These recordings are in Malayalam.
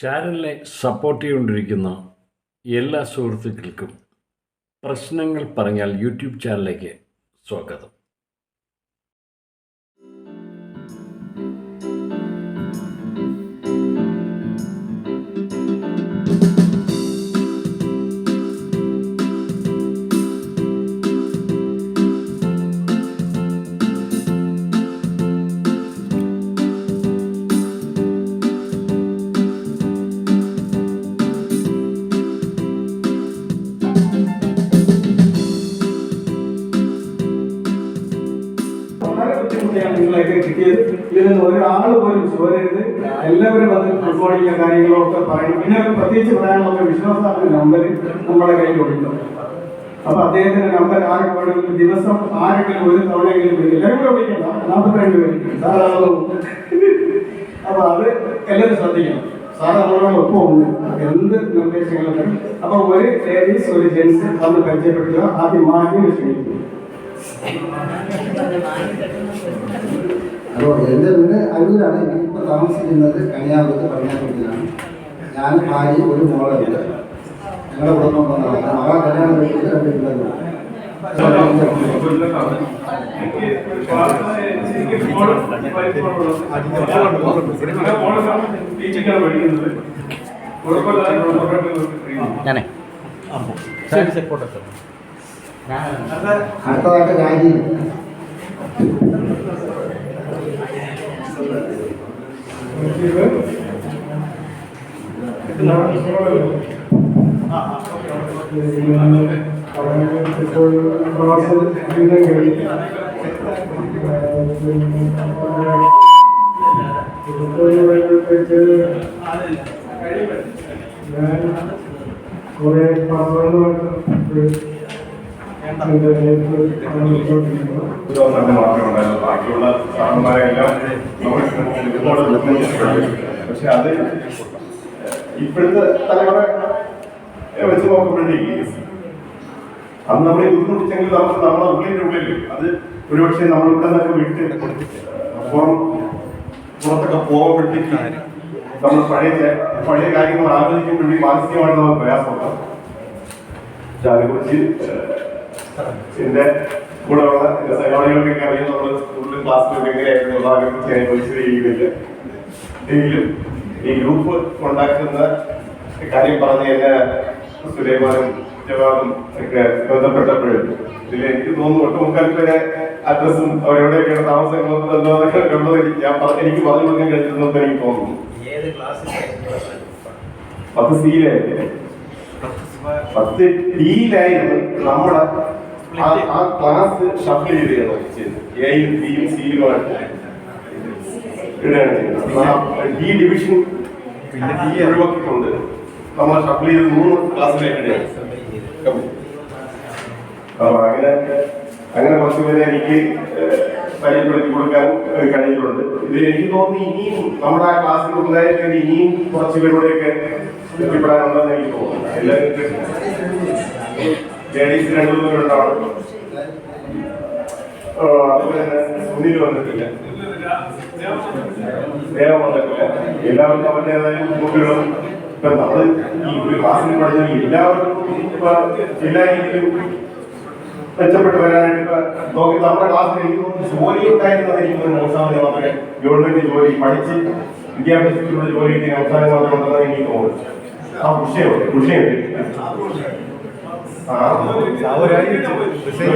ചാനലിനെ സപ്പോർട്ട് ചെയ്തുകൊണ്ടിരിക്കുന്ന എല്ലാ സുഹൃത്തുക്കൾക്കും പ്രശ്നങ്ങൾ പറഞ്ഞാൽ യൂട്യൂബ് ചാനലിലേക്ക് സ്വാഗതം. നിങ്ങളൊക്കെ കിട്ടിയത് ഇതിൽ നിന്ന് ഒരാൾ പോലും ചോരരുത്. എല്ലാവരും അത് റിപ്പോർട്ടിങ് കാര്യങ്ങളും ഒക്കെ പറയും. പിന്നെ പ്രത്യേകിച്ച് പറയാനുള്ള വിശ്വാസത്തിന്റെ നമ്പർ നമ്മുടെ കയ്യിലുണ്ട്. അപ്പൊ അദ്ദേഹത്തിന്റെ നമ്പർ ആരൊക്കെ വേണമെങ്കിലും ദിവസം ആരെങ്കിലും ഒരു തവണയെങ്കിലും വിളിക്കും. എല്ലാവരും കൂടെ വിളിക്കണ്ട, 42 പേര് സാധാരണ. അപ്പൊ അത് എല്ലാവരും ശ്രദ്ധിക്കണം. സാറ് നമ്മളോട് ഒപ്പമുണ്ട് എന്ത് നിർദ്ദേശങ്ങളും. അപ്പൊ ഒരു ലേഡീസ് ഒരു ജെന്റ്സ് തമ്മിൽ പരിചയപ്പെടുത്തുക. ആദ്യം മാന്യം ക്ഷണിക്കും. അപ്പോൾ എൻ്റെ വീട് അരൂരാണ്. എനിക്കിപ്പോൾ താമസിക്കുന്നത് കണിയാകുളത്ത് പടിഞ്ഞാറ്റുള്ളിലാണ്. ഞാൻ ഭാര്യ ഒരു മോളുണ്ട്. ഞങ്ങളുടെ കുടുംബം കൊണ്ടാണ് മകളെ കല്യാണം കഴിച്ചിട്ട് 2 പിള്ളേരുണ്ട്. അടുത്തതായിട്ട് രാജീവ്. കുറെ ബാക്കിയുള്ള സാറന്മാരെല്ലാം പക്ഷെ അത് ഇപ്പോഴത്തെ തലമുറ വെച്ച് നോക്കുമ്പോഴത്തേക്ക് അത് നമ്മളെ ബുദ്ധിമുട്ടിച്ചെങ്കിൽ നമുക്ക് നമ്മളെ ഉള്ളിൽ അത് ഒരുപക്ഷെ നമ്മൾ ഇവിടെ നിന്നൊക്കെ വിട്ട് പുറത്തൊക്കെ പോകുമ്പോഴത്തേക്ക് നമ്മൾ പഴയ കാര്യങ്ങൾ ആലോചിക്കുമ്പോഴേ മാനസികമായിട്ട് നമുക്ക് പ്രയാസമുണ്ടാകും. അതിനെക്കുറിച്ച് എന്റെ കൂടെ ഉള്ള സഹപാഠികൾക്കൊക്കെ അറിയാം. നമ്മൾ സ്കൂളിൽ ക്ലാസ്സിലൊക്കെ എങ്ങനെയായിരുന്നു അതിനെക്കുറിച്ച് ഞാൻ പരിശീലിക്കുന്നില്ല. എങ്കിലും ഈ ഗ്രൂപ്പ് ഉണ്ടാക്കുന്ന കാര്യം പറഞ്ഞ് എന്നെ സുലൈമാനും ജവാദും ഒക്കെ ബന്ധപ്പെട്ടപ്പോഴും ഇതിൽ എനിക്ക് തോന്നുന്നു ഒട്ടുമുക്കാൽപ്പേരെ അഡ്രസ്സും അവരെവിടെയൊക്കെയാണ് താമസങ്ങളൊക്കെ എനിക്ക് പറഞ്ഞു കൊടുക്കാൻ കഴിച്ചിരുന്നെന്ന് എനിക്ക് തോന്നുന്നു. 10 C-യിലായിരുന്നു. 10 D-യിലായിരുന്നു നമ്മുടെ ആ ക്ലാസ് ഷഫിൾ ചെയ്ത് എയും ബിയും സിയിലുമായിട്ട് ഇടുകയാണ് ചെയ്യുന്നത്. ഡി ഡിവിഷൻ ഒഴിവാക്കിക്കൊണ്ട് നമ്മൾ ഷഫിൾ ചെയ്ത് 3 ക്ലാസ്സിലേക്ക് ഇടുകയാണ്. അപ്പൊ അങ്ങനെ കുറച്ചുപേരെ എനിക്ക് പരിചയപ്പെടുത്തി കൊടുക്കാൻ കഴിഞ്ഞിട്ടുണ്ട്. ഇത് എനിക്ക് തോന്നുന്നു ഇനിയും നമ്മുടെ ആ ക്ലാസ്സിൽ ഉണ്ടായിട്ട് ഇനിയും കുറച്ചുപേരുടെയൊക്കെ എത്തിപ്പെടാനുണ്ടെന്ന് എനിക്ക് തോന്നുന്നു. എല്ലാവരും ലേഡീസ് 2-3 പേരുണ്ടാവും. അതുപോലെ തന്നെ സുനിൽ വന്നിട്ടില്ല, ദേവം വന്നിട്ടില്ല. എല്ലാവർക്കും അവരുടേതായ ബുദ്ധിമുട്ടുകളും ഇപ്പൊ നമ്മള് ഈ ഒരു ക്ലാസ്സിൽ പഠിച്ച എല്ലാവർക്കും ഇപ്പൊ എല്ലാ രീതിയിലും മെച്ചപ്പെട്ട് വരാനായിട്ട് ഇപ്പൊ നമ്മുടെ ക്ലാസ്സിൽ എനിക്ക് ജോലി ഉണ്ടായിരുന്നത് എനിക്ക് അവസാനം മാത്രമേ ഗവൺമെന്റ് ജോലി പഠിച്ച് വിദ്യാഭ്യാസത്തിലുള്ള ജോലി കിട്ടിയ അവസാനം മാത്രമേ ഉണ്ടെന്ന് എനിക്ക് തോന്നുന്നു. ആ വിഷയം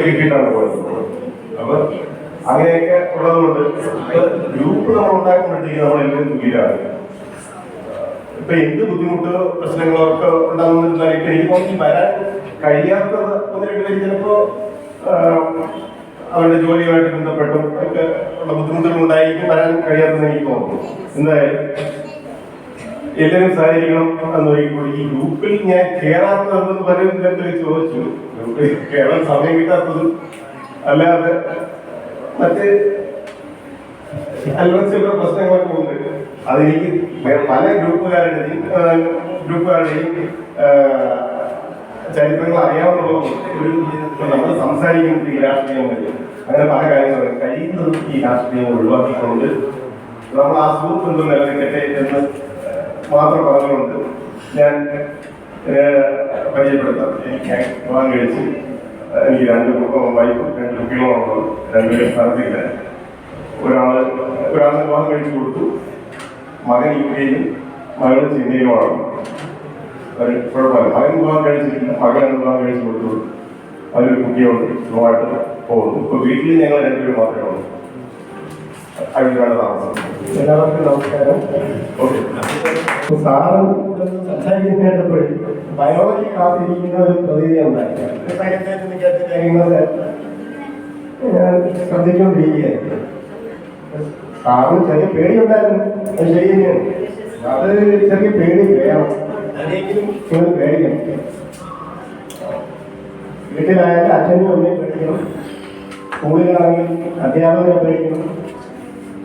കിട്ടിയിട്ടാണ് പോയത്. അപ്പൊ അങ്ങനെയൊക്കെ ഉള്ളതുകൊണ്ട് ഗ്രൂപ്പ് നമ്മൾ ഉണ്ടാക്കുമ്പോഴത്തേക്ക് നമ്മളെല്ലാം തുല്യരാണ്. ഇപ്പൊ എന്ത് ബുദ്ധിമുട്ടോ പ്രശ്നങ്ങളോ ഒക്കെ ഉണ്ടാകുന്ന എനിക്ക് തോന്നി വരാൻ കഴിയാത്തത് 1-2 പേര് ചിലപ്പോ അവരുടെ ജോലിയുമായിട്ട് ബന്ധപ്പെട്ടും ഒക്കെ ഉള്ള ബുദ്ധിമുട്ടുകൾ ഉണ്ടായിരിക്കും വരാൻ കഴിയാത്തതെന്ന് എനിക്ക് തോന്നുന്നു. എന്തായാലും എല്ലാവരും സഹകരിക്കണം എന്ന് നോക്കിക്കൂടി. ഈ ഗ്രൂപ്പിൽ ഞാൻ കയറാത്തതെന്ന് പലരും ചോദിച്ചു. ഗ്രൂപ്പിൽ കയറാൻ സമയം കിട്ടാത്തതും അല്ലാതെ മറ്റ് അല്ലറ പ്രശ്നങ്ങളൊക്കെ ഉണ്ട്. അതെനിക്ക് പല ഗ്രൂപ്പുകാരുടെയും ചരിത്രങ്ങൾ അറിയാവുന്നതുകൊണ്ട് നമ്മൾ സംസാരിക്കുന്നത് ഈ രാഷ്ട്രീയം വഴി അങ്ങനെ പല കാര്യങ്ങളും കഴിയുന്നതും ഈ രാഷ്ട്രീയം ഒഴിവാക്കിക്കൊണ്ട് നമ്മൾ ആ സുഹൃത്തുബന്ധം നിലനിൽക്കട്ടെ എന്ന് മാത്രം പറഞ്ഞുകൊണ്ട് ഞാൻ പരിചയപ്പെടുത്താം. എനിക്ക് വിവാഹം കഴിച്ച് എനിക്ക് 2 വൈഫും 2 കുട്ടികളുമുള്ളത്. 2 പേരും സ്ഥലത്തില്ല. ഒരാള് വിവാഹം കഴിച്ചു കൊടുത്തു. മകൻ UK-യിലും മകൾ ചെന്നൈയിലുമാണ്. ഒരു കുഴപ്പമില്ല. മകൻ വിവാഹം കഴിച്ചിട്ടില്ല, മകൻ വിവാഹം കഴിച്ചു കൊടുത്തു. അതിലൊരു കുട്ടിയുണ്ട്, സുഖമായിട്ട് പോകുന്നു. ഇപ്പോൾ വീട്ടിൽ ഞങ്ങൾ 2 പേര് മാത്രമേ ഉള്ളൂ. അതിലാണ് താമസം. എല്ലാവർക്കും നമസ്കാരം. ഓക്കെ. സാറ് സംസാരിക്കുന്ന കേട്ടപ്പോൾ ബയോളജി ക്ലാസ്സിരിക്കുന്ന ഒരു പ്രതീതി ഉണ്ടായി. കാര്യങ്ങളൊക്കെ ഞാൻ ശ്രദ്ധിച്ചുകൊണ്ടിരിക്കുകയായിരുന്നു. സാറിന് ചെറിയ പേടിയുണ്ടായിരുന്നു, അത് ശരി തന്നെയാണ്. അത് ചെറിയ പേടി വേണം, അതിനെങ്കിലും നിങ്ങൾ പേടിക്കണം. വീട്ടിലായാലും അച്ഛനും അമ്മയും പേടിക്കണം, സ്കൂളിലാണെങ്കിൽ അധ്യാപകരെ പേടിക്കണം,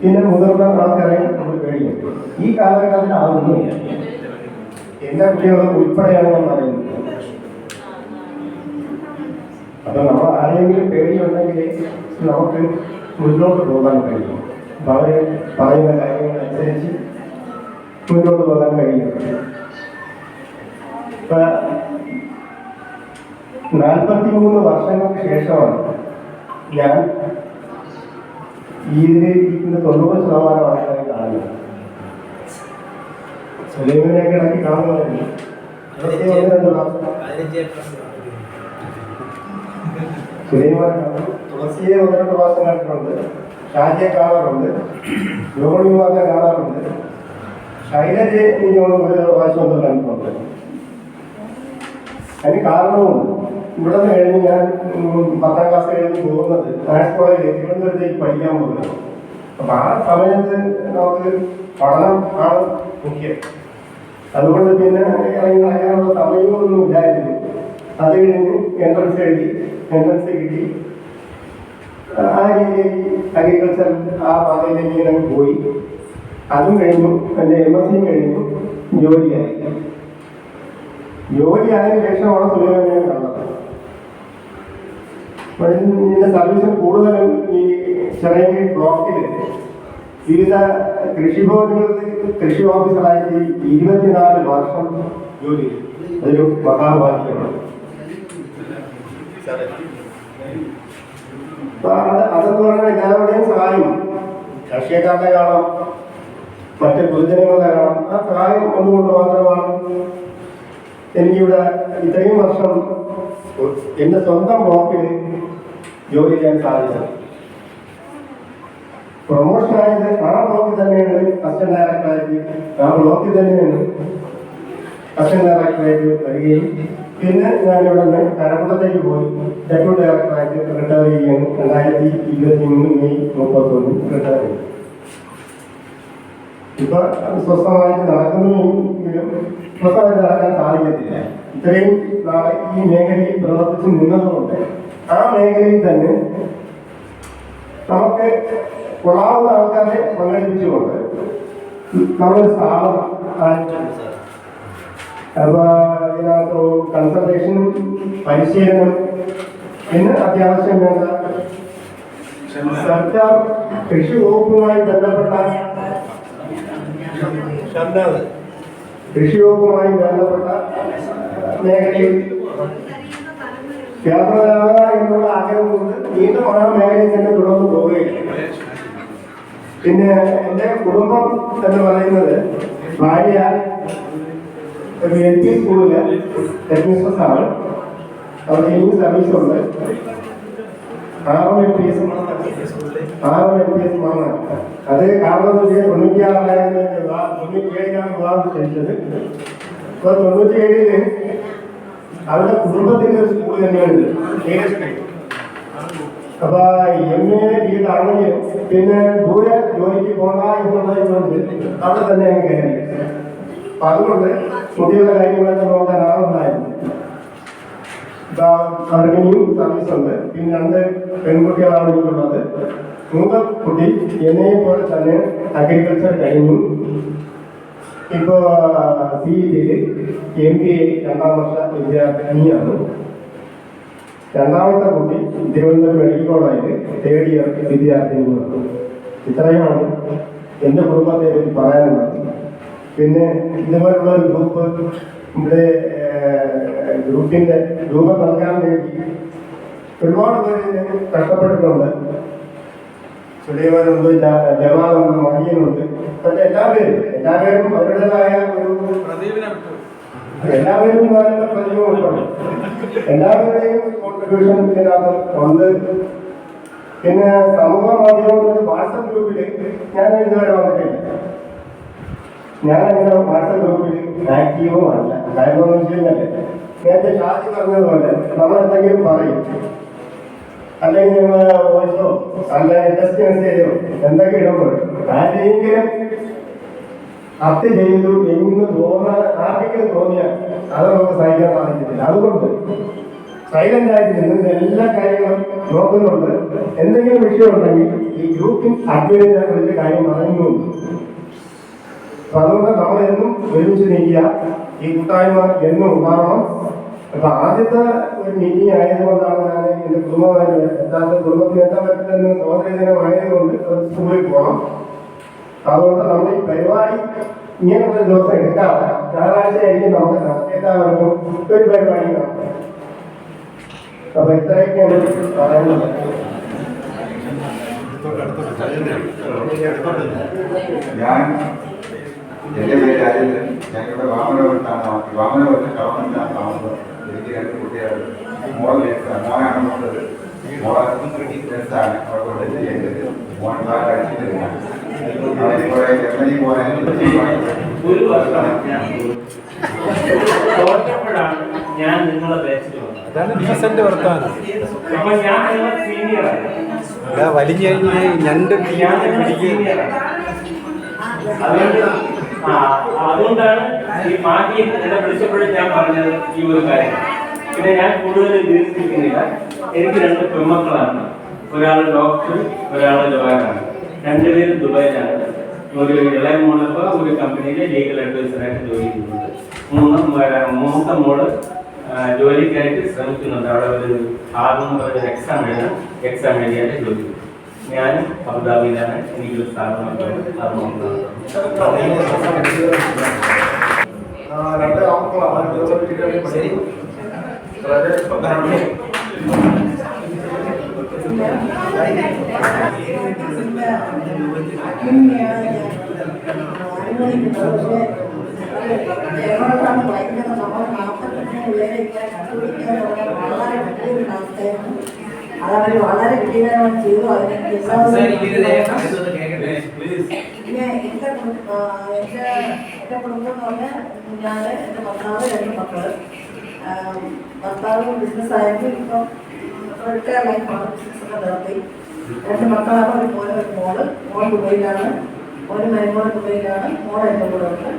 പിന്നെ മുതിർന്ന ആൾക്കാരെ നമ്മൾ പേടിക്കണം. ഈ കാലഘട്ടത്തിൽ അതൊന്നുമില്ല. എൻ്റെ കുട്ടികൾ ഉൾപ്പെടെയാണ് ഞാൻ പറയുന്നത്. അപ്പൊ നമ്മൾ ആരെങ്കിലും പേടിയുണ്ടെങ്കിൽ നമുക്ക് മുന്നോട്ട് പോകാൻ കഴിയും. അപ്പൊ അവര് പറയുന്ന കാര്യങ്ങൾ അനുസരിച്ച് മുന്നോട്ട് പോകാൻ കഴിയും. ഇപ്പൊ 43 വർഷങ്ങൾക്ക് ശേഷമാണ് ഞാൻ ഇതിലിരിക്കുന്ന 90% ആൾക്കാരെ കാണുന്നത്. സുലൈമാനെയൊക്കെ ഇടയ്ക്ക് കാണുന്നതല്ലേ. സുലൈമാൻ തുളസിയെ 1-2 പ്രാവശ്യം കണ്ടിട്ടുണ്ട്, ഷാജിയെ കാണാറുണ്ട്, യോണിമാനെ കാണാറുണ്ട്, ശൈലജയെ എനിക്ക് 1 പ്രാവശ്യം ഒന്നും കണ്ടിട്ടുണ്ട്. അതിന് കാരണവുമുണ്ട്. ഇവിടെ നിന്ന് കഴിഞ്ഞ് ഞാൻ 10ാം ക്ലാസ് കഴിഞ്ഞ് പോകുന്നത് ആർട്സ് കോളേജിൽ തിരുവനന്തപുരത്തേക്ക് പഠിക്കാൻ പോകുന്നത്. അപ്പൊ ആ സമയത്ത് നമുക്ക് പഠനം ആണ് മുഖ്യം. അതുകൊണ്ട് പിന്നെ ഇറങ്ങി നടക്കാനുള്ള സമയമൊന്നും ഇല്ലായിരുന്നു. അത് കഴിഞ്ഞ് എൻട്രൻസ് എഴുതി, എൻട്രൻസ് കിട്ടി. ആ രീതിയിൽ അഗ്രികൾച്ചർ ആ പാതയിലേക്ക് ഇങ്ങനെ പോയി. അതും കഴിഞ്ഞു, എൻ്റെ MSc കഴിഞ്ഞു, ജോലിയായി. ജോലിയായതിനു ശേഷമാണ് സുലൈമാനെ കണ്ടത്. ഇതിൻ്റെ സർവീസിൽ കൂടുതലും ഈ ചെറിയ ബ്ലോക്കിൽ വിവിധ കൃഷിഭവനുകളിൽ കൃഷി ഓഫീസറായിട്ട് 24 വർഷം ജോലി. അതൊരു മഹാഭാഗ്യമാണ്. അതെന്ന് പറഞ്ഞാൽ എല്ലാവരുടെയും സഹായം, രാഷ്ട്രീയക്കാരുടെ കാണാം, മറ്റ് പൊതുജനങ്ങളുടെ കാണാം. ആ സഹായം ഒന്നുകൊണ്ട് മാത്രമാണ് എനിക്കിവിടെ ഇത്രയും വർഷം എൻ്റെ സ്വന്തം ബ്ലോക്കിൽ ജോലി ചെയ്യാൻ സാധിച്ചത്. പ്രൊമോഷൻ ആയത് ആ ബ്ലോക്കിൽ തന്നെയാണ് അസിസ്റ്റന്റ് ഡയറക്ടറായിട്ട്, ആ ബ്ലോക്കിൽ തന്നെയാണ് അസിസ്റ്റന്റ് ഡയറക്ടറായിട്ട് വരികയും പിന്നെ ഞാനിവിടെ നിന്ന് കരകുളത്തേക്ക് പോയി ഡെപ്യൂട്ടി ഡയറക്ടറായിട്ട് റിട്ടയർ ചെയ്യുകയാണ്. 2023 മെയ് 31 റിട്ടയർ ചെയ്തു. ഇപ്പൊ സ്വസ്ഥമായിട്ട് നടക്കുന്നുവെങ്കിലും സ്വസ്ഥമായിട്ട് നടക്കാൻ സാധിക്കത്തില്ല. ഇത്രയും നാളെ ഈ മേഖലയിൽ പ്രവർത്തിച്ച് നിന്നതുകൊണ്ട് ആ മേഖലയിൽ തന്നെ നമുക്ക് കൊള്ളാവുന്ന ആൾക്കാരെ പങ്കെടുപ്പിച്ചുകൊണ്ട് നമ്മളൊരു സ്ഥാപനം ആരംഭിച്ചു. അപ്പൊ ഇതിനകത്ത് കൺസൾട്ടേഷനും പരിശീലനം, പിന്നെ അത്യാവശ്യം വേണ്ട സർക്കാർ കൃഷി വകുപ്പുമായി ബന്ധപ്പെട്ട കൃഷിവകുപ്പുമായി ബന്ധപ്പെട്ട മേഖലയിൽ വ്യാപകമാകുക എന്നുള്ള ആഗ്രഹം കൊണ്ട് വീണ്ടും ആ മേഖലയിൽ തന്നെ തുടർന്ന് പോവുകയാണ്. പിന്നെ എൻ്റെ കുടുംബം എന്ന് പറയുന്നത് ഭാര്യ ഒരു LP സ്കൂളില് ഹെഡ്മിസ്ട്രസ് ആണ്. അവിടെ ഇനിയും സർവീസുണ്ട്. 6 LPS ആണ്. അത് കാരണം 96 വിവാഹം കഴിച്ചത്. ഇപ്പൊ 97 അവരുടെ കുടുംബത്തിന്റെ ഒരു സ്കൂൾ തന്നെയാണ്. അപ്പൊ MA BEd ആണെങ്കിലും പിന്നെ ദൂരെ ജോലിക്ക് പോകണ്ട എന്നുള്ളതുകൊണ്ട് അവിടെ തന്നെ അങ്ങ് കയറി. അപ്പൊ അതുകൊണ്ട് കുട്ടികളുടെ കാര്യങ്ങളൊക്കെ നോക്കാൻ ആളുണ്ടായിരുന്നു. അവർക്കിനിയും സർവീസ് ഉണ്ട്. പിന്നെ 2 പെൺകുട്ടികളാണ് എനിക്കുള്ളത്. മൂത്ത കുട്ടി എന്നെയും പോലെ തന്നെ അഗ്രികൾച്ചർ കഴിഞ്ഞു. ഇപ്പോ CET-യിൽ MBA 2ാം വർഷ വിദ്യാർത്ഥിനിയാണ്. രണ്ടാമത്തെ കുട്ടി തിരുവനന്തപുരം മെഡിക്കൽ കോളേജിൽ 3rd ഇയർ വിദ്യാർത്ഥിനിയാണ്. ഇത്രയുമാണ് എൻ്റെ കുടുംബത്തെ പറ്റി പറയാനുള്ളത്. പിന്നെ ഇതുപോലുള്ള ഒരു ഗ്രൂപ്പ് ഇവിടെ ഗ്രൂപ്പിന്റെ രൂപം നൽകാൻ വേണ്ടി ഒരുപാട് പേര് കഷ്ടപ്പെട്ടിട്ടുണ്ട്. സുലൈമാനുണ്ട്, ജവാദുണ്ട്, മഹിയനുണ്ട്, പക്ഷെ എല്ലാവരും അവരുടേതായ എല്ലാവരും നല്ല പ്രതിഭകളുണ്ട്. എല്ലാവരുടെയും കോൺട്രിബ്യൂഷൻ ഇതിനകത്ത് ഉണ്ട്. പിന്നെ സമൂഹ മാധ്യമങ്ങളുടെ വാട്സപ്പ് ഗ്രൂപ്പിൽ ഞാൻ ഇതുവരെ വന്നിട്ടില്ല. ഞാനങ്ങനെ വാട്സപ്പ് ഗ്രൂപ്പിൽ ആക്റ്റീവും അല്ല. കാരണം എന്ന് വെച്ച് കഴിഞ്ഞാൽ നേരത്തെ ഷാജി പറഞ്ഞതുപോലെ നമ്മളെന്തെങ്കിലും പറയും, അല്ലെങ്കിൽ നിങ്ങൾ വോയിസോ അല്ലെങ്കിൽ ടെക്സ്റ്റ് മെസ്സേജോ എന്തൊക്കെ ഇടുമ്പോൾ ആരെങ്കിലും അപ്റ്റ് ചെയ്തു എന്ന് ആർക്കെങ്കിലും തോന്നിയാൽ അത് നമുക്ക് സഹിക്കാൻ സാധിക്കത്തില്ല. അതുകൊണ്ട് സൈലന്റ് ആയിട്ട് നിന്ന് എല്ലാ കാര്യങ്ങളും നോക്കുന്നുണ്ട്. എന്തെങ്കിലും വിഷയം ഉണ്ടെങ്കിൽ ഈ ഗ്രൂപ്പിൽ അഡ്വൈസ് അതിന്റെ കാര്യം അറിയുന്നുണ്ട്. അപ്പൊ അതുകൊണ്ട് നമ്മളെന്നും ഒരുമിച്ച് നീക്കുക. ഈ കൂട്ടായ്മ എന്നും ഉണ്ടാവണം. അപ്പൊ ആദ്യത്തെ ഒരു മീറ്റിംഗ് ആയതുകൊണ്ടാണ് ഞാൻ എന്റെ കുടുംബമായി കുടുംബത്തിന് എത്താൻ പറ്റില്ലെന്ന് സ്വാതന്ത്ര്യ ദിനമായതുകൊണ്ട് സ്കൂളിൽ പോകണം. അതുകൊണ്ട് നമ്മൾ ഈ പരിപാടി ഇങ്ങനെയുള്ള ദിവസം എടുക്കാതെ ഞായറാഴ്ച ആയിരിക്കും നമുക്ക് എല്ലാവർക്കും ഒരു പരിപാടി നടത്താം. അപ്പൊ ഇത്രയൊക്കെയാണ് പറയുന്നത്. എൻ്റെ പേര് രാജേന്ദ്രൻ. ഞങ്ങളുടെ വാമനപുരത്താണ് ഗവൺമെന്റാണ് താമസം. എനിക്ക് 2 കുട്ടികളുണ്ട്. മോള് നേഴ്സാണ്, മോനാണ് മൂത്തത്. മോളെ നേഴ്സാണ്. അവിടെ കൊണ്ട് ചെയ്യേണ്ടത് മോൻ ഭാഗം കഴിച്ചിട്ടില്ല. കുറെ ജർമ്മനി പോകാൻ ഒരു വർഷം തോറ്റപ്പോഴാണ് ഞാൻ നിങ്ങളെ ബാച്ചിൽ വന്നത്. അപ്പൊ ഞാൻ നിങ്ങളെ സീനിയറാണ്. അതുകൊണ്ടാണ് ഈ മാറ്റി എന്നെ വിളിച്ചപ്പോഴും ഞാൻ പറഞ്ഞത് ഈ ഒരു കാര്യം. പിന്നെ ഞാൻ കൂടുതൽ ദീർഘിപ്പിക്കുന്നില്ല. എനിക്ക് 2 പെൺമക്കളാണ്. ഒരാൾ ഡോക്ടർ, ഒരാൾ ലോയറാണ്. 2 പേരും ദുബായിലാണ്. ഒരു ഇളയ മോളിപ്പോൾ ഒരു കമ്പനിയിൽ ലീഗൽ അഡ്വൈസറായിട്ട് ജോലി ചെയ്യുന്നുണ്ട്. മൂത്ത മോള് ജോലിക്കായിട്ട് ശ്രമിക്കുന്നുണ്ട്. അവിടെ ഒരു ആദ്യം എക്സാം എഴുതിയായിട്ട് ജോലി ചെയ്യും. ഞാൻ അബുദാബിയിലാണ്. എനിക്കൊരു സ്ഥാപനം അതവർ വളരെ വിജയകരമായി ചെയ്തു. അതിന് പിന്നെ എൻ്റെ കുടുംബം എന്ന് പറഞ്ഞാൽ ഞാൻ, എൻ്റെ ഭർത്താവ്, 2 മക്കൾ. ഭർത്താവ് ബിസിനസ്സായിരുന്നു. ഇപ്പം റിട്ടയർ ലൈഫാണ്. ബിസിനസ്സൊക്കെ നിർത്തി. 2 മക്കളാണ്. ഒരു മോന്, ഒരു മോള്. മോൻ ദുബൈയിലാണ്. ഒരു മരുമോൾ ദുബൈയിലാണ്. മോൾ എൻ്റെ കൂടെ ഉണ്ട്.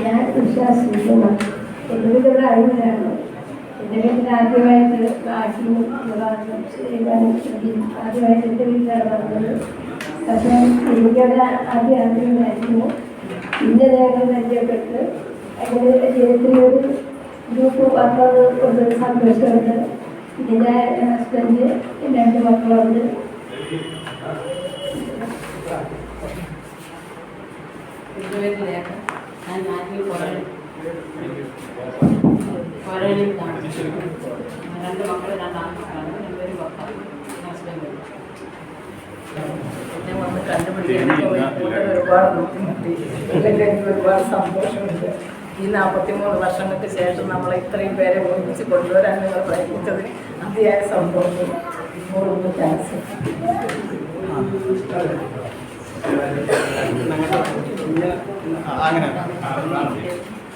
ഞാൻ വിശ്വാസിക്കുന്നു. എന്നിവിടെ അറിവിലാണ്. എൻ്റെ വീട്ടിൽ ആദ്യമായിട്ട് കാട്ടിലും ആദ്യമായിട്ട് എൻ്റെ വീട്ടിലാണ് പറഞ്ഞത്. പക്ഷേ എനിക്കത് ആദ്യം അറിവില്ലായിരുന്നു. പിന്നെ ഞങ്ങൾ പരിചയപ്പെട്ട് അങ്ങനെ ജീവിതത്തിലൊരു ഗ്രൂപ്പ് വന്നത് കൊണ്ട് സന്തോഷമുണ്ട്. പിന്നെ ഹസ്ബൻഡ്, 2 മക്കളുണ്ട്. ഞാൻ നാട്ടിൽ കൊറേലിൽ താമസിക്കുന്നു. 2 മക്കൾ, 2 ആൺമക്കളാണ്. 2 പേരും ഭർത്താവ്, ഹസ്ബൻഡ്. എന്നെ വന്ന് കണ്ടുപിടിക്കാൻ ഒരുപാട് ബുദ്ധിമുട്ടി. ഇല്ലെങ്കിൽ എനിക്ക് ഒരുപാട് സന്തോഷമുണ്ട്. ഈ 43 വർഷങ്ങൾക്ക് ശേഷം നമ്മളെ ഇത്രയും പേരെ ഒരുമിച്ച് കൊണ്ടുവരാൻ നിങ്ങൾ പ്രയത്നിച്ചതിന് അതിയായ സന്തോഷം. ഇപ്പോഴൊന്ന് താങ്ക്സ്.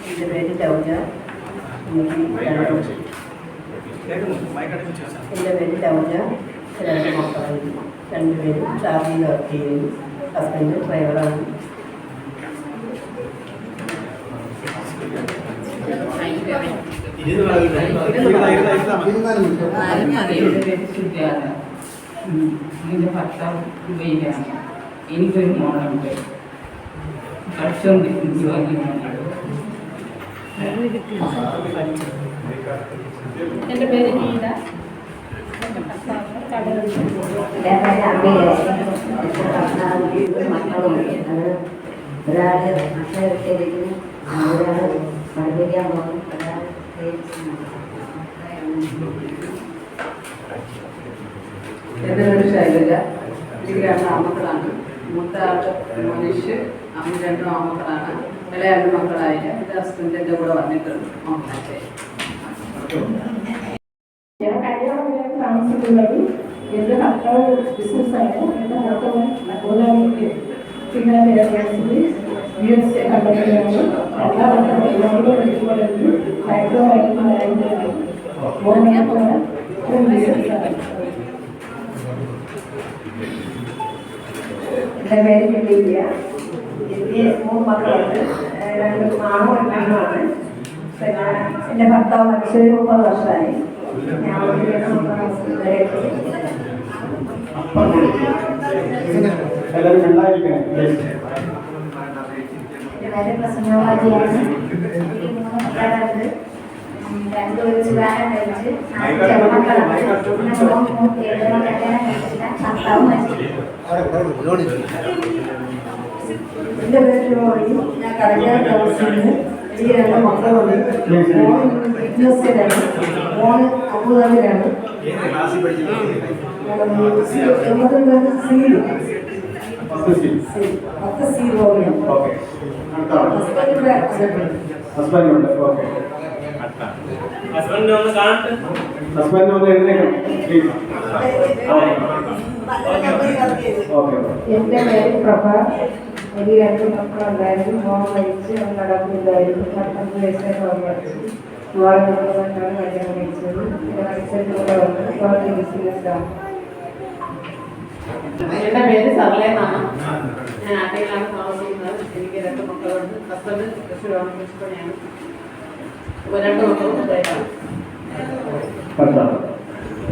എൻ്റെ പേര് ലൗജ. എൻ്റെ പേര് ലൗജ. 2 മക്കളായിരുന്നു. 2 പേരും ചാർജിൽ വർക്ക് ചെയ്യുന്നു. ഹസ്ബൻഡ് ഡ്രൈവറാണ്. എൻ്റെ ഭർത്താവ് ദുബൈയിലാണ്. എനിക്കൊരു മോളുണ്ട്. പഠിച്ചുകൊണ്ടിരിക്കുന്നു. ജോലി എൻ്റെ പേര് നീത. എൻ്റെ ഭർത്താവ് കടലുണ്ട്. എൻ്റെ ഭർത്താവ് മക്കളുണ്ട്. അത് ഒരാൾ ഭക്ഷണത്തിരിക്കുന്നു, ഒരാൾ പഠിപ്പിക്കാൻ പോകും, ഒരാൾ എൻ്റെ പേര് ശൈലജ. എനിക്ക് 2 ആൺമക്കളാണ്. മൂത്ത ആൾക്ക് മനുഷ്യ, അമ്മ 2 ആൺമക്കളാണ്. ഇളയ 2 മക്കളായില്ല. എൻ്റെ ഹസ്ബൻഡ് എൻ്റെ കൂടെ വന്നിട്ടുണ്ട്. ഞാൻ കല്യാണം താമസിക്കുന്നത് എൻ്റെ ഭർത്താവ് ബിസിനസ്സാണ്. എൻ്റെ ഭർത്താവ് പിന്നെ USA കമ്പനിയാണ്. എല്ലാ ഭർത്താവ് എൻ്റെ പേര് കിട്ടിയില്ല. എനിക്ക് 3 മക്കളുണ്ട്. 2 ആണും 1 പെണ്ണുമാണ്. പിന്നെ എൻ്റെ ഭർത്താവ് മരിച്ച് 30 വർഷമായി. ഞാൻ എല്ലാവരും ഉണ്ടായിരിക്കണേ. എൻ്റെ പേര് പ്രസന്നവാജിയാണ്. 3 മക്കളുണ്ട്. 2 വിവാഹം കഴിച്ച് 4 ചെറുമക്കളാണ്. കല്യാണം കഴിച്ചില്ല. ഭർത്താവ് മരിച്ചു. എൻ്റെ പേര് ജോളി. ഞാൻ കടയ്ക്കാട് താമസിക്കുന്നു. എനിക്ക് 2 മക്കളുണ്ട്. മോൻ ബിസിനസ്സിലാണ്, മോൻ അബുദാബിയിലാണ്. 10 പേര് ഹസ്ബൻഡുണ്ട്. ഓക്കെ, ഹസ്ബൻഡിനെ ഒന്ന് കാണട്ടെ. ഹസ്ബൻഡ് ഒന്ന് എഴുന്നേക്കണം പ്ലീസ്. ഓക്കെ. എൻ്റെ പേര് പ്രഭ. എനിക്ക് 2 മക്കളുണ്ടായിരുന്നു. മോൻ മരിച്ച് നടക്കില്ലായിരുന്നു. 19 വയസ്സായി മോൻ മരിച്ചു. മോളെ കൊണ്ടാണ് കല്യാണം കഴിച്ചത്. ഹസ്ബൻഡ് കൂടെ വന്ന് വളരെ ബിസിനസ്സാണ്. എൻ്റെ പേര് സർലേന്നാണ്. ഞാൻ ആട്ടയിലാണ് താമസിക്കുന്നത്. എനിക്ക് 2 മക്കളുണ്ട്. ഹസ്ബൻഡ് തൃശ്ശൂരാണ്, കൃഷിപ്പണിയാണ്. 2 മക്കളും ഉണ്ടായിട്ടാണ്.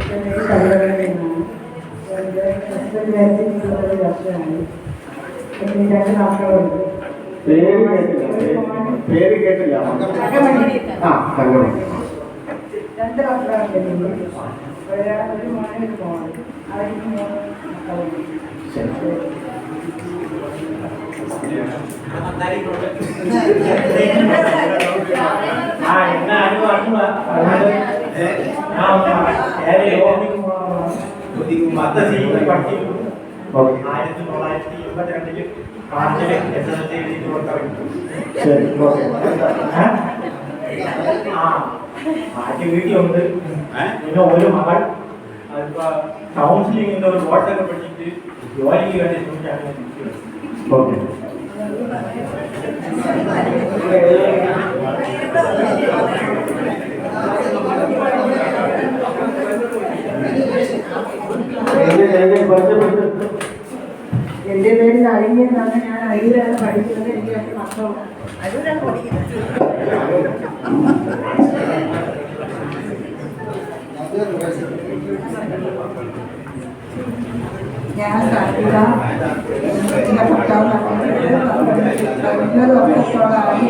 എൻ്റെ പേര് ശൈലജയാണ്. എൻ്റെ ഹസ്ബൻഡ് മരിച്ചിട്ട് 20 വർഷമായി. എനിക്ക് 2 മക്കളുണ്ട്. പേര് കേട്ടില്ല. പേര് കേട്ടില്ല. ആ, തങ്കമണി. 2 മക്കളാണ് എനിക്ക്. ഒരു മോനെ ഒരു മോള്. അവർക്ക് 3 മക്കളുണ്ട്. ശരി, ഓക്കെ. വീട്ടിലുണ്ട്. പിന്നെ ഒരു മകൾ കൗൺസിലിംഗിന്റെ ഒരു കോഴ്സൊക്കെ പഠിച്ചിട്ട് ജോലിക്ക് വേണ്ടി ശ്രമിച്ചാണ്. ഓക്കെ. എൻ്റെ പേര് നളിനിയെന്നാണ്. ഞാൻ അഴിയൂരാണ് പഠിക്കുന്നത്. എനിക്ക് 2 മക്കളുണ്ട്. അതൊരാണ് പഠിക്കുന്നത്. ഞാൻ സാധ്യത എൻ്റെ ഭർത്താവ് 19 വർഷത്തോളമായി.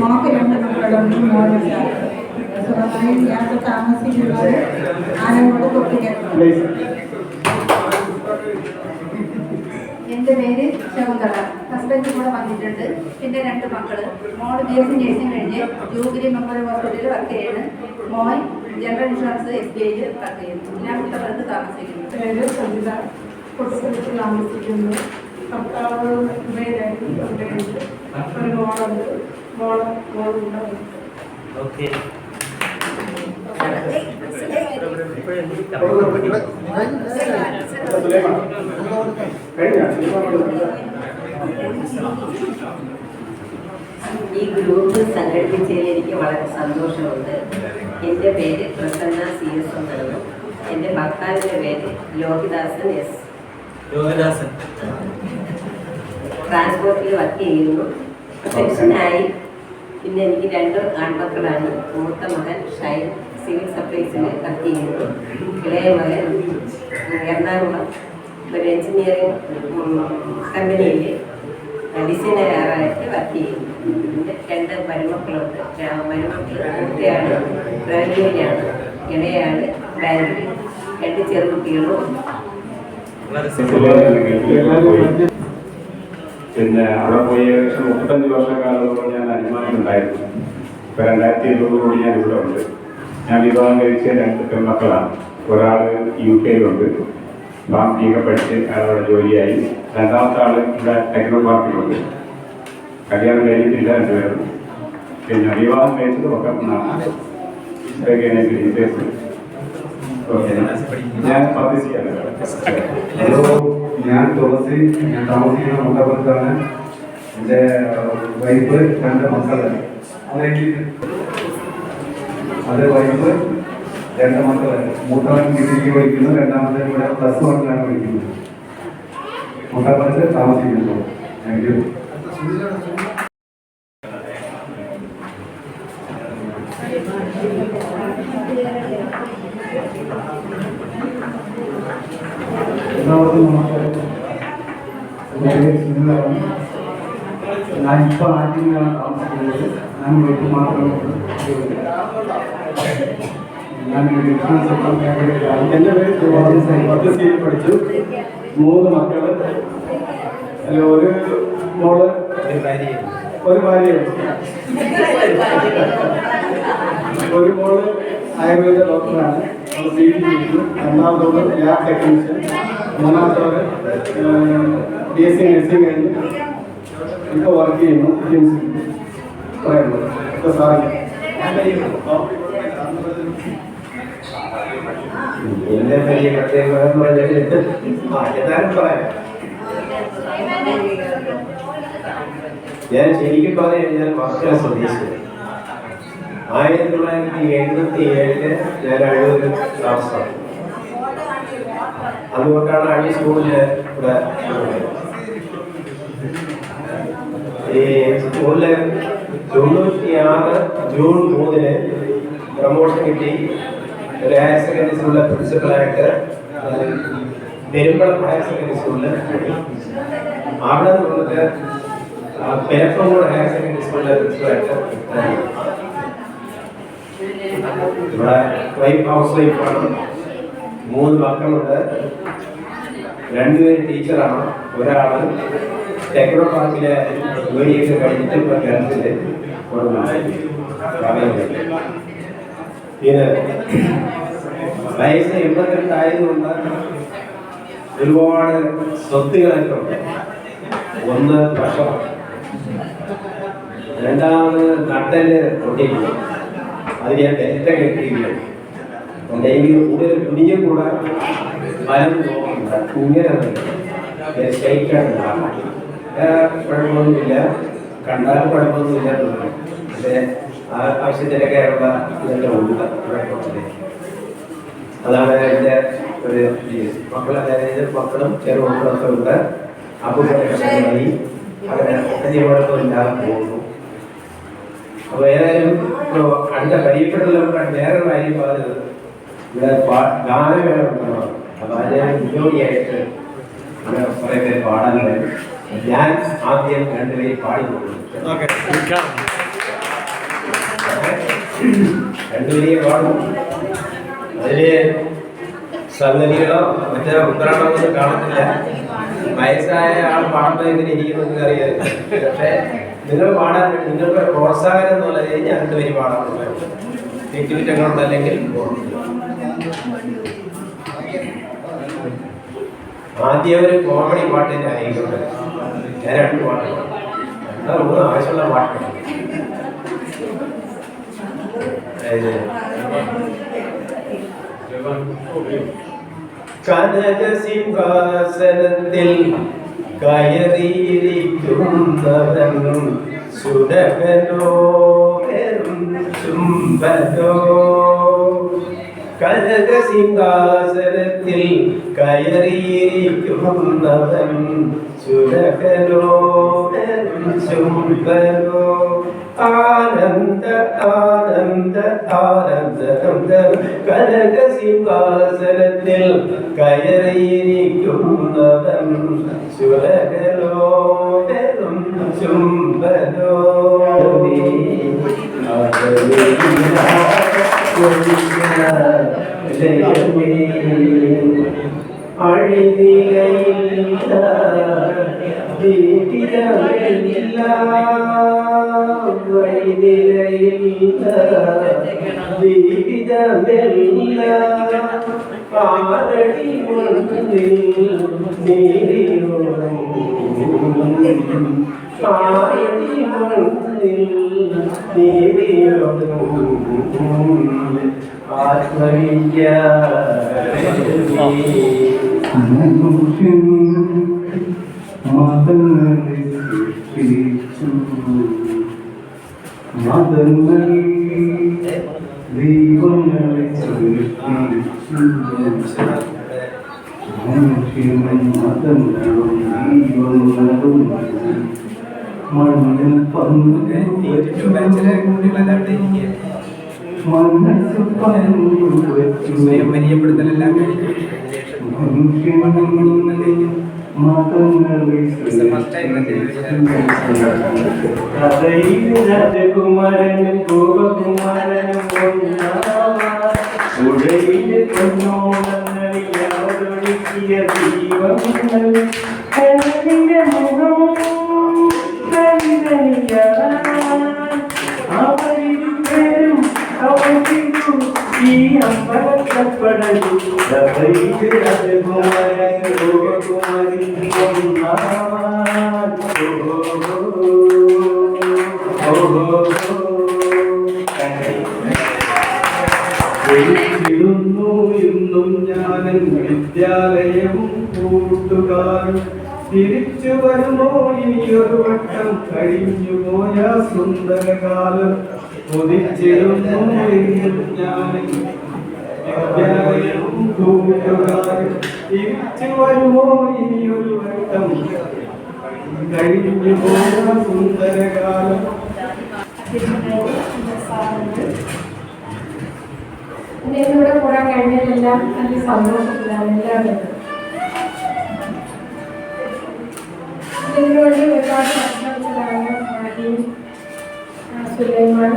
മോക്ക് 2 മക്കളുണ്ട്. മോനുണ്ട്. സുഖമായി ഞാൻ താമസിക്കുന്നത് ആനങ്കോട് തൊട്ടിക്കണം. എൻ്റെ പേര് ശകുന്തള. ഹസ്ബൻഡ് കൂടെ വന്നിട്ടുണ്ട്. പിന്നെ 2 മക്കള്. മോള് BSc നഴ്സിംഗ് കഴിഞ്ഞ് ജൂബിലി മെമ്മോറിയൽ ഹോസ്പിറ്റലിൽ വർക്ക് ചെയ്യുന്നു. മോൻ ജനറൽ ഇൻഷുറൻസ് SBIയിൽ വർക്ക് ചെയ്യുന്നു. ഞാൻ കുട്ടപ്പുറത്ത് താമസിക്കുന്നു. പേര് സജിത. കൊട്ടുപുറത്ത് താമസിക്കുന്നു. ഭർത്താവ് ദുബൈയിലായിരുന്നു. ദുബൈയിലുണ്ട്. ഒരു മോളുണ്ട്. മോളുണ്ട്. ഈ ഗ്രൂപ്പ് സംഘടിപ്പിച്ചതിൽ എനിക്ക് വളരെ സന്തോഷമുണ്ട്. എൻ്റെ പേര് പ്രസന്ന CS എന്നാണ്. എൻ്റെ ഭർത്താവിൻ്റെ പേര് ലോഹിദാസൻ S. ട്രാൻസ്പോർട്ടിൽ വർക്ക് ചെയ്യുന്നു. പെൻഷനായി. പിന്നെ എനിക്ക് 2 ആൺമക്കളാണ്. മൂത്ത മകൻ ഷൈൻ സിവിൽ സപ്ലൈസിൽ വർക്ക് ചെയ്യുന്നു. ഇളയ മകൻ എറണാകുളം ഒരു എഞ്ചിനീയറിംഗ് കമ്പനിയിൽ ഡിസൈനറായിട്ട് വർക്ക് ചെയ്യുന്നു. പിന്നെ 2 മരുമക്കളുണ്ട്. മരുമക്കൾ മൂത്തയാൾ റെയിൽവേയിലാണ്, ഇളയാൾ ബാങ്കിൽ. 2 ചെറുകുട്ടികളും ഉണ്ട്. പിന്നെ അവിടെ പോയി ഏകദേശം 35 വർഷക്കാലത്തോളം ഞാൻ അനുമാനമുണ്ടായിരുന്നു. ഇപ്പൊ 2020 ഞാൻ ഇവിടെ ഉണ്ട്. ഞാൻ വിവാഹം കഴിച്ച 2 പെൺമക്കളാണ്. ഒരാൾ UK-യിലുണ്ട്, ബാങ്കിയൊക്കെ പഠിച്ച് അയാളവിടെ ജോലിയായി. രണ്ടാമത്തെ ആൾ ഇവിടെ ടെക്നോ പാർക്കിലുണ്ട്. കല്യാണം കഴിഞ്ഞിട്ടില്ല രണ്ടുപേരും. പിന്നെ വിവാഹം കഴിച്ചത് വക്കത്താണ്. ഇതൊക്കെയാണ് എൻ്റെ ഡീറ്റെയിൽസ്. ഓക്കെ, ഞാൻ പബ്ലിസിയാണ്. ഹലോ, ഞാൻ തുളസി. ഞാൻ താമസിക്കുന്ന മുണ്ടപുരത്താണ്. എൻ്റെ വൈഫ് 2 മക്കള്. അത് വൈഫ് 2 മക്കള്. മൂത്തവൻ ഡിഗ്രിക്ക് പഠിക്കുന്നു, രണ്ടാമത്തെ ഇവിടെ +1 പഠിക്കുന്നത്. മുണ്ടപുരത്ത് താമസിക്കുന്നു. Thank you. എല്ലാവർക്കും നമസ്കാരം. എൻ്റെ പേര് സുനിലാണ്. ഞാനിപ്പോൾ ആറ്റിങ്ങലാണ് താമസിക്കുന്നത്. ഞാൻ വീട്ടിൽ മാത്രമേ ഞാൻ ബിസിനസ് മേഖലയിലാണ്. എൻ്റെ പേര് പബ്ലിസിറ്റിയിൽ പഠിച്ചു. 3 മക്കള്. അതിൽ ഒരു മോള്, ഒരു ഭാര്യയുണ്ട്. ഒരു മോള് ആയുർവേദ ഡോക്ടറാണ്. ചെയ്യുന്നു. രണ്ടാമത്തോട് ലാബ് ടെക്നീഷ്യൻ. മൂന്നാമത്തോട് BSc നഴ്സിംഗ് കഴിഞ്ഞ് ഇപ്പോൾ വർക്ക് ചെയ്യുന്നു. പറയുന്നത് ഇപ്പോൾ സാറിന് എൻ്റെ വലിയ പ്രത്യേകത എന്ന് പറഞ്ഞാൽ എന്തായാലും പറയാം. ഞാൻ ശരിക്കും പറഞ്ഞു കഴിഞ്ഞാൽ വർക്കല സ്വദേശിയാണ്. 1977 ഞാൻ അഴൂരിൽ താമസമാണ്. അതുകൊണ്ടാണ് അഴൂർ സ്കൂളിൽ ഇവിടെ ഈ സ്കൂളില് 96 ജൂൺ 3 പ്രമോഷൻ കിട്ടി. ഒരു ഹയർ സെക്കൻഡറി സ്കൂളിലെ പ്രിൻസിപ്പളായിട്ട് പെരുമ്പളം ഹയർ സെക്കൻഡറി സ്കൂളിൽ അവിടെ നിന്നിട്ട് പെരപ്പമൂട് ഹയർ സെക്കൻഡറി സ്കൂളിലെ പ്രിൻസിപ്പളായിട്ട് ഇവിടെ ഹൗസ് വൈഫാണ്. 3 മക്കളുണ്ട്. 2 പേര് ടീച്ചറാണ്. ഒരാള് ടെക്നോ പാർക്കിലെ ജോലിയൊക്കെ കഴിഞ്ഞിട്ട് ഇപ്പോൾ ഗൾഫില് പിന്നെ വയസ്സ് 82 ആയതുകൊണ്ട് ഒരുപാട് സ്വത്തുകളൊക്കെ ഉണ്ട്. ഒന്ന് ഭക്ഷണം, രണ്ടാമത് നട്ടല് പൊട്ടിക്കുന്നു. അത് ഞാൻ ബെൽറ്റ് കെട്ടിയിരിക്കുന്നു. അല്ലെങ്കിൽ കൂടുതൽ കുഞ്ഞു കൂടെ മലന്ന് നോക്കുന്നുണ്ട്. ഇങ്ങനെ സ്റ്റേറ്റാണ്. കുഴപ്പമൊന്നുമില്ല, കണ്ടാൽ കുഴപ്പമൊന്നുമില്ല. പക്ഷേ ആവശ്യത്തിനൊക്കെ ഉള്ള ഇതൊക്കെ ഉണ്ട്. അതാണ് എൻ്റെ ഒരു മക്കളും ചെറുമക്കളൊക്കെ ഉണ്ട്. അപ്പുറമായി അങ്ങനെ വലിയ കുഴപ്പമില്ലാതെ പോകുന്നു. അപ്പോൾ ഏതായാലും അടുത്ത പരിചയപ്പെടലൊക്കെ വേറെ കാര്യം പറഞ്ഞത് ഇവിടെ ഗാനമേള ഉണ്ടല്ലോ. അപ്പോൾ അതിന് ഉദ്യോഗിയായിട്ട് ഇവിടെ കുറേ പേര് പാടാൻ വരും. ഞാൻ ആദ്യം 2 പേര് പാടി കൊടുക്കും. 2 പേരെ പാടും. അതില് സംഗതികളോ മറ്റേ ഉത്തരാണമൊന്നും കാണത്തില്ല. വയസ്സായ ആൾ പാടുമ്പോൾ എങ്ങനെ ഇരിക്കുന്നത് അറിയാം. പക്ഷേ നിങ്ങൾ പാടാൻ വേണ്ടി നിങ്ങൾക്ക് പ്രോത്സാഹനം എന്നുള്ളത് ഞാൻ 2 പേര് പാടാറുള്ളത്. തെറ്റുകുറ്റങ്ങളുണ്ടല്ലെങ്കിൽ ആദ്യം ഒരു കോമഡി പാട്ടിൻ്റെ ആയിക്കോട്ടെ. ഞാൻ 2 പാട്ട് പാടും. 3 ആവശ്യമുള്ള പാട്ട്. കനക സിംഹാസനത്തിൽ കയറിയിരിക്കുന്നവൻ സുരകനോ വെറും ചുംബനോ. കനക സിംഹാസനത്തിൽ കയറിയിരിക്കുന്നവൻ സുരകനോ വെറും ചുംബനോ. ആനന്ദ ആനന്ദ ആനന്ദ കനക സിംഹാസനത്തിൽ കയറിയിരിക്കുന്നവൻ സുരകനോ വെറും ചുംബനോ. പരിചയപ്പെടുത്തലെല്ലാം രാജകുമാരനും ഗോപകുമാരനും ഉടയിലെ പൊന്നോളങ്ങളിൽ അവരൊഴുക്കിയ ദീപങ്ങൾ കണ്ണിന്റെ മുഖം അവരിലും അവരിലും ഈ അമ്പലത്തപ്പടലും രാജകുമാരൻ ഗോപകുമാരി ഇന്നും ഞാനും വിദ്യാലയവും കൂട്ടുകാരും തിരിച്ചു വരുമോ ഇനിയൊരു വട്ടം കഴിഞ്ഞു പോയ സുന്ദരകാലം കൊതിച്ചിരുന്നു എന്നും ഞാനും വിദ്യാലയവും കൂട്ടുകാരും തിരിച്ചു വരുമോ ഇനിയൊരു വട്ടം കഴിഞ്ഞു പോയ സുന്ദരകാലം. ഇവിടെ കൂടാൻ കഴിഞ്ഞതെല്ലാം നല്ല സന്തോഷത്തിലാണ് എല്ലാവരും. ഇതിനുവേണ്ടി ഒരുപാട് പരിശ്രമിച്ചതാണ് ആദ്യം സുലൈമാൻ,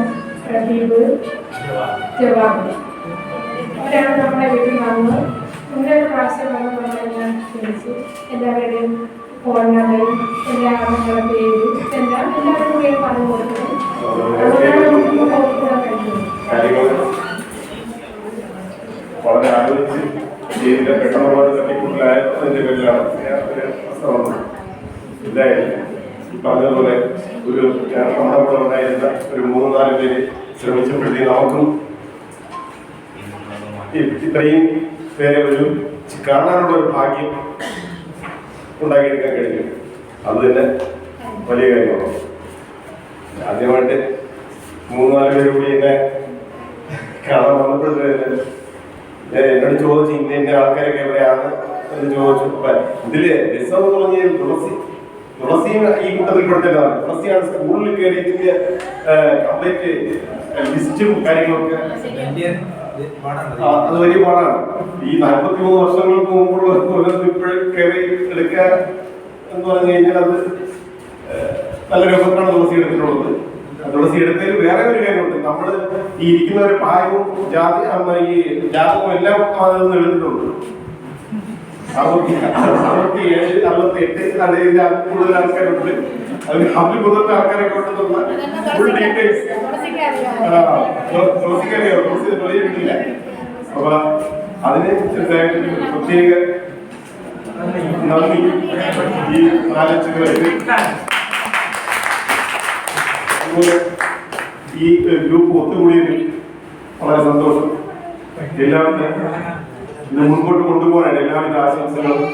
പ്രദീപ്, ജവാബ്. അവരാണ് നമ്മുടെ വീട്ടിൽ വന്ന് ഒന്നര പ്രാവശ്യം വന്ന് നമ്മളെല്ലാം ക്ഷണിച്ച് എല്ലാവരുടെയും ഫോൺ നമ്പറും എല്ലാ ആളുകളുടെ പേര് എല്ലാം എല്ലാവരും കൂടെ പറഞ്ഞു കൊടുക്കുന്നത്. അതുകൊണ്ടാണ് നമുക്ക് കൂടാൻ കഴിയുന്നത്. വളരെ ആലോചിച്ച് ചെയ്തിട്ട് പെട്ടെന്നുള്ള തട്ടിക്കൂട്ടിലായതിന്റെ പേരിലാണ് ഇതായാലും പറഞ്ഞതുപോലെ ഒരു നമ്മുടെ ഉണ്ടായിരുന്ന ഒരു 3-4 പേര് ശ്രമിച്ചപ്പോഴത്തേക്ക് നമുക്കും ഇത്രയും പേരെ ഒരു കാണാനുള്ള ഒരു ഭാഗ്യം ഉണ്ടാക്കിയെടുക്കാൻ കഴിഞ്ഞു. അത് തന്നെ വലിയ കാര്യമാണ്. ആദ്യമായിട്ട് 3-4 പേര് കൂടി എന്നെ കാണാൻ വന്നപ്പോഴത്തേക്ക് എന്നോട് ചോദിച്ചു ഇന്ന ആൾക്കാരൊക്കെ എവിടെയാണ് എന്ന് ചോദിച്ചു. ഇതില് രസം എന്ന് പറഞ്ഞാൽ തുളസിയും ഈ കൂട്ടത്തിൽപ്പെടുത്തേണ്ടതാണ്. തുളസിയാണ് സ്കൂളിൽ കയറി ഇതിന്റെ കംപ്ലീറ്റ് ലിസ്റ്റും കാര്യങ്ങളൊക്കെ അത് വലിയ പാടാണ്. ഈ 43 വർഷങ്ങൾക്ക് മുമ്പുള്ള ഇപ്പോഴും കയറി എടുക്കാൻ എന്ന് പറഞ്ഞു കഴിഞ്ഞാൽ അത് നല്ല രൂപത്തിലാണ് തുളസി എടുത്തിട്ടുള്ളത്. തുളസി എടുത്തതിൽ വേറെ ഒരു കാര്യമുണ്ട്. നമ്മള് ഈ ഇരിക്കുന്ന ഒരു പ്രായവും ഈ ജാതകവും എല്ലാം അതിൽ എടുത്തിട്ടുണ്ട്. 67, 68 അല്ലെങ്കിൽ കൂടുതൽ ആൾക്കാരുണ്ട്. അതിൽ മുതിർന്ന ആൾക്കാരൊക്കെ ഉണ്ടെന്നുള്ള ഫുൾ ഡീറ്റെയിൽസ് തുളസിക്കറിയോ തുളസി തൊഴിലിട്ടില്ല. അപ്പൊ അതിന് പ്രത്യേക നന്ദി ഈ 4 പേർക്ക്. ഈ ഗ്രൂപ്പ് ഒത്തുകൂടിയതിൽ വളരെ സന്തോഷം. എല്ലാവരും ഇത് മുൻപോട്ട് കൊണ്ടുപോകാനാണ് എല്ലാവിധ ആശംസകളും.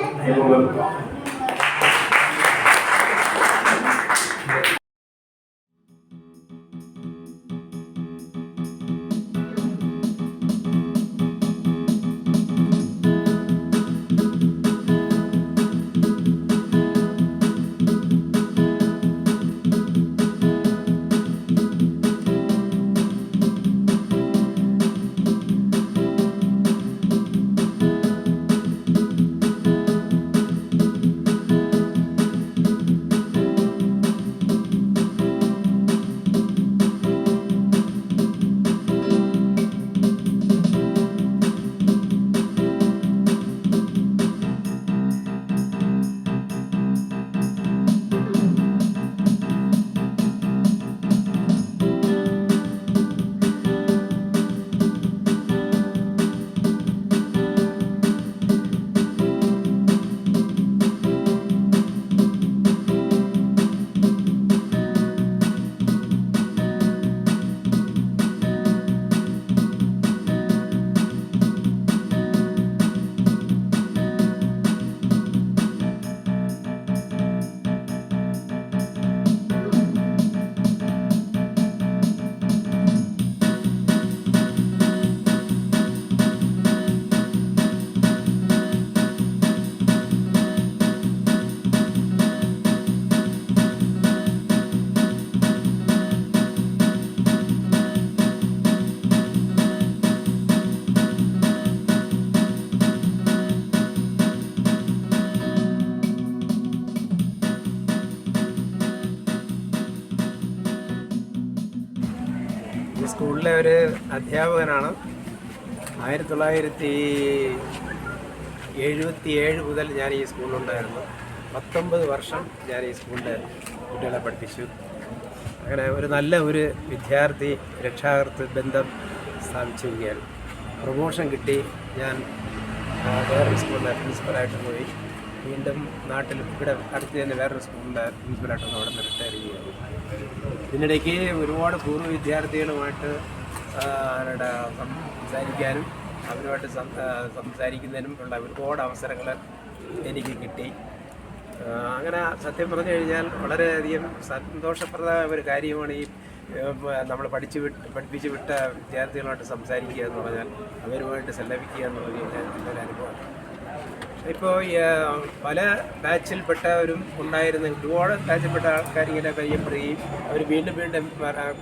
സ്കൂളിലെ ഒരു അധ്യാപകനാണ്. 1977 മുതൽ ഞാൻ ഈ സ്കൂളിലുണ്ടായിരുന്നു. 19 വർഷം ഞാൻ ഈ സ്കൂളിൽ കുട്ടികളെ പഠിപ്പിച്ചു. അങ്ങനെ ഒരു നല്ല ഒരു വിദ്യാർത്ഥി രക്ഷാകർതൃ ബന്ധം സ്ഥാപിച്ചിരിക്കുകയാണ്. പ്രൊമോഷൻ കിട്ടി ഞാൻ വേറൊരു സ്കൂളിലെ പ്രിൻസിപ്പലായിട്ട് പോയി. വീണ്ടും നാട്ടിൽ ഇവിടെ അടുത്ത് തന്നെ വേറൊരു സ്കൂളിലെ പ്രിൻസിപ്പലായിട്ടൊന്ന് അവിടെ നിന്ന് റിട്ടയർ ചെയ്യുകയാണ്. ഇതിനിടയ്ക്ക് ഒരുപാട് പൂർവ്വ വിദ്യാർത്ഥികളുമായിട്ട് അവരുടെ സംസാരിക്കാനും അവരുമായിട്ട് സംസാരിക്കുന്നതിനും ഉള്ള ഒരുപാട് അവസരങ്ങൾ എനിക്ക് കിട്ടി. അങ്ങനെ സത്യം പറഞ്ഞു കഴിഞ്ഞാൽ വളരെയധികം സന്തോഷപ്രദമായ ഒരു കാര്യമാണ് ഈ നമ്മൾ പഠിപ്പിച്ച് വിട്ട വിദ്യാർത്ഥികളുമായിട്ട് സംസാരിക്കുക എന്ന് പറഞ്ഞാൽ, അവരുമായിട്ട് സല്ലപിക്കുക എന്ന് പറഞ്ഞാൽ നല്ലൊരു അനുഭവമാണ്. ഇപ്പോൾ പല ബാച്ചിൽപ്പെട്ടവരും ഉണ്ടായിരുന്ന ഒരുപാട് ബാച്ചിൽപ്പെട്ട ആൾക്കാർ ഇങ്ങനെ പരിചയപ്പെടുകയും അവർ വീണ്ടും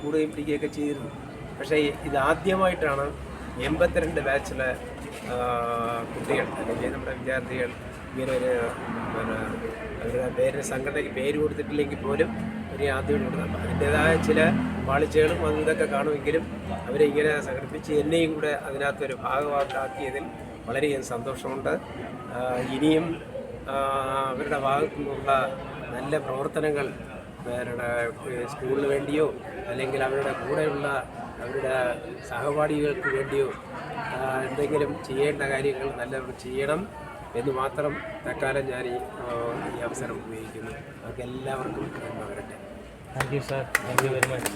കൂടുകയും പിടിക്കുകയൊക്കെ ചെയ്തിരുന്നു. പക്ഷേ ഇതാദ്യമായിട്ടാണ് 82 ബാച്ചിലെ കുട്ടികൾ അല്ലെങ്കിൽ നമ്മുടെ വിദ്യാർത്ഥികൾ ഇങ്ങനെ ഒരു അവരുടെ സംഘടനയ്ക്ക് പേര് കൊടുത്തിട്ടില്ലെങ്കിൽ പോലും ഒരു ആദ്യം കൊടുക്കുന്നത്. അതിൻ്റേതായ ചില പാളിച്ചകളും അതും ഇതൊക്കെ കാണുമെങ്കിലും അവരെ ഇങ്ങനെ സംഘടിപ്പിച്ച് എന്നെയും കൂടെ അതിനകത്തൊരു ഭാഗമാക്കിയതിൽ വളരെയധികം സന്തോഷമുണ്ട്. ഇനിയും അവരുടെ ഭാഗത്തു നിന്നുള്ള നല്ല പ്രവർത്തനങ്ങൾ അവരുടെ സ്കൂളിന് വേണ്ടിയോ അല്ലെങ്കിൽ അവരുടെ കൂടെയുള്ള അവരുടെ സഹപാഠികൾക്ക് വേണ്ടിയോ എന്തെങ്കിലും ചെയ്യേണ്ട കാര്യങ്ങൾ നല്ലവർ ചെയ്യണം എന്ന് മാത്രം തൽക്കാലം ഞാൻ ഈ അവസരം ഉപയോഗിക്കുന്നു. അവർക്ക് എല്ലാവർക്കും നന്മ വരട്ടെ. Thank you sir. Thank you very much.